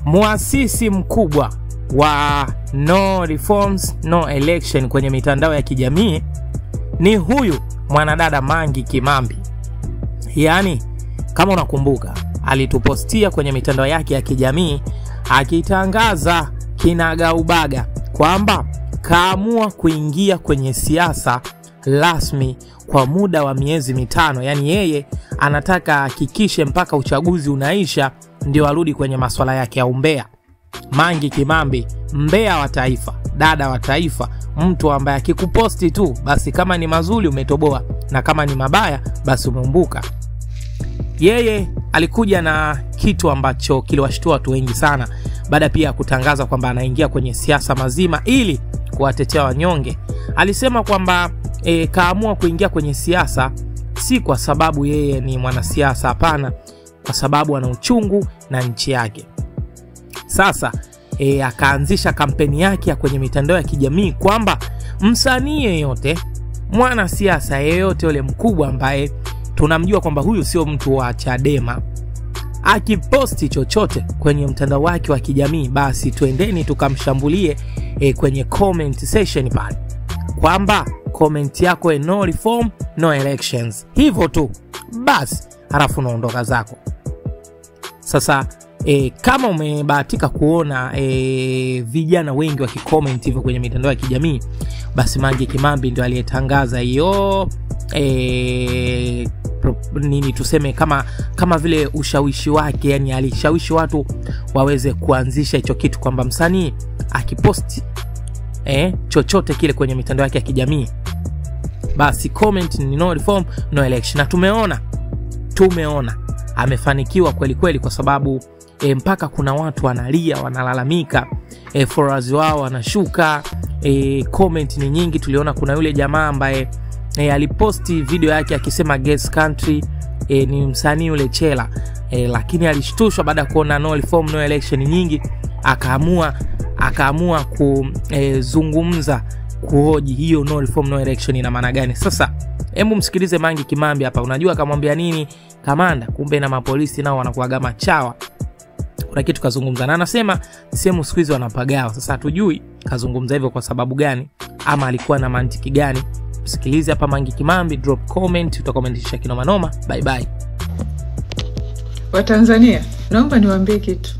muasisi mkubwa wa no reforms no election kwenye mitandao ya kijamii ni huyu mwanadada Mange Kimambi. Yaani kama unakumbuka, alitupostia kwenye mitandao yake ya kijamii akitangaza kinagaubaga kwamba kaamua kuingia kwenye siasa rasmi kwa muda wa miezi 5. Yaani yeye anataka hakikishe mpaka uchaguzi unaisha ndio arudi kwenye masuala yake ya umbea. Mange Kimambi, mbea wa taifa, dada wa taifa, mtu ambaye akikuposti tu basi kama ni mazuri umetoboa na kama ni mabaya basi umeumbuka. Yeye alikuja na kitu ambacho kiliwashtua watu wengi sana baada pia kutangaza kwamba anaingia kwenye siasa mazima ili kuwatetea wanyonge. Alisema kwamba kaamua kuingia kwenye siasa si kwa sababu yeye ni mwanasiasa, hapana, kwa sababu ana uchungu na nchi yake. Sasa akaanzisha kampeni yake ya kwenye mitandao ya kijamii kwamba msanii yeyote, mwanasiasa yeyote yule mkubwa ambaye tunamjua kwamba huyu sio mtu wa Chadema, akiposti chochote kwenye mtandao wake wa kijamii basi twendeni tukamshambulie kwenye comment section pale, kwamba comment yako no reform no elections, hivyo tu basi, halafu unaondoka zako. Sasa kama umebahatika kuona vijana wengi wakicomment hivyo kwenye mitandao ya kijamii, basi Mange Kimambi ndio aliyetangaza hiyo nini tuseme kama vile ushawishi wake. Yani alishawishi watu waweze kuanzisha hicho kitu kwamba msanii akiposti chochote kile kwenye mitandao yake ya kijamii basi comment ni no reform no election. Na tumeona amefanikiwa kweli kweli, kwa sababu mpaka kuna watu wanalia, wanalalamika, followers wao wanashuka, comment ni nyingi. Tuliona kuna yule jamaa ambaye aliposti video yake akisema Guest Country, ni msanii yule Chela, lakini alishtushwa baada kuona no reform no election nyingi, akaamua kuzungumza kuhoji hiyo no reform no election ina maana gani. Sasa hebu msikilize Mange Kimambi hapa. Unajua akamwambia nini kamanda? Kumbe na mapolisi nao wanakuaga machawa. Kuna kitu kazungumza na anasema sehemu siku hizo wanapagawa. Sasa hatujui kazungumza hivyo kwa sababu gani ama alikuwa na mantiki gani. Msikilize hapa Mange Kimambi, drop comment, utakomentisha kinoma noma. Bye bye. Wa Tanzania, naomba niwaambie kitu.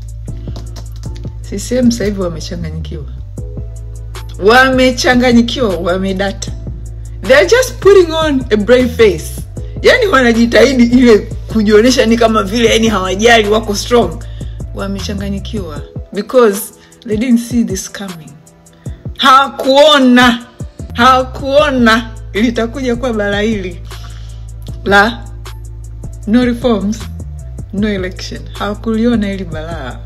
CCM sasa hivi wamechanganyikiwa, wamedata. They are just putting on a brave face. Yani wanajitahidi ile kujionyesha ni kama vile yani hawajali, wako strong. Wamechanganyikiwa because they didn't see this coming. Hawakuona ilitakuja kwa balaa hili la no reforms no election. Hawakuliona ili balaa.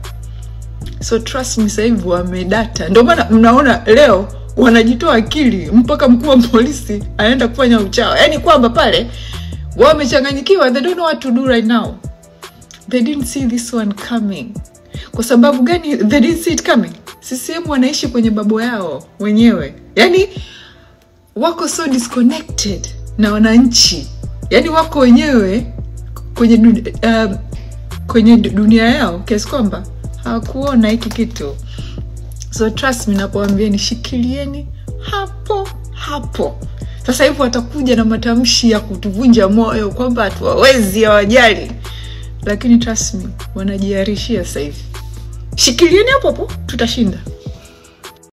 So trust me, sasa hivi wamedata. Ndio maana mnaona leo wanajitoa akili, mpaka mkuu wa polisi anaenda kufanya uchawi. Yaani kwamba pale wamechanganyikiwa, they don't know what to do right now. They didn't see this one coming. Kwa sababu gani they didn't see it coming? CCM wanaishi kwenye babo yao wenyewe. Yaani wako so disconnected na wananchi. Yaani wako wenyewe kwenye dunia yao kiasi kwamba hawakuona hiki kitu. So trust me napowaambia nishikilieni hapo. Sasa hivi watakuja na matamshi ya kutuvunja moyo kwamba hatuwezi, hawajali. Lakini trust me wanajiarishia sasa hivi. Shikilieni hapo, tutashinda.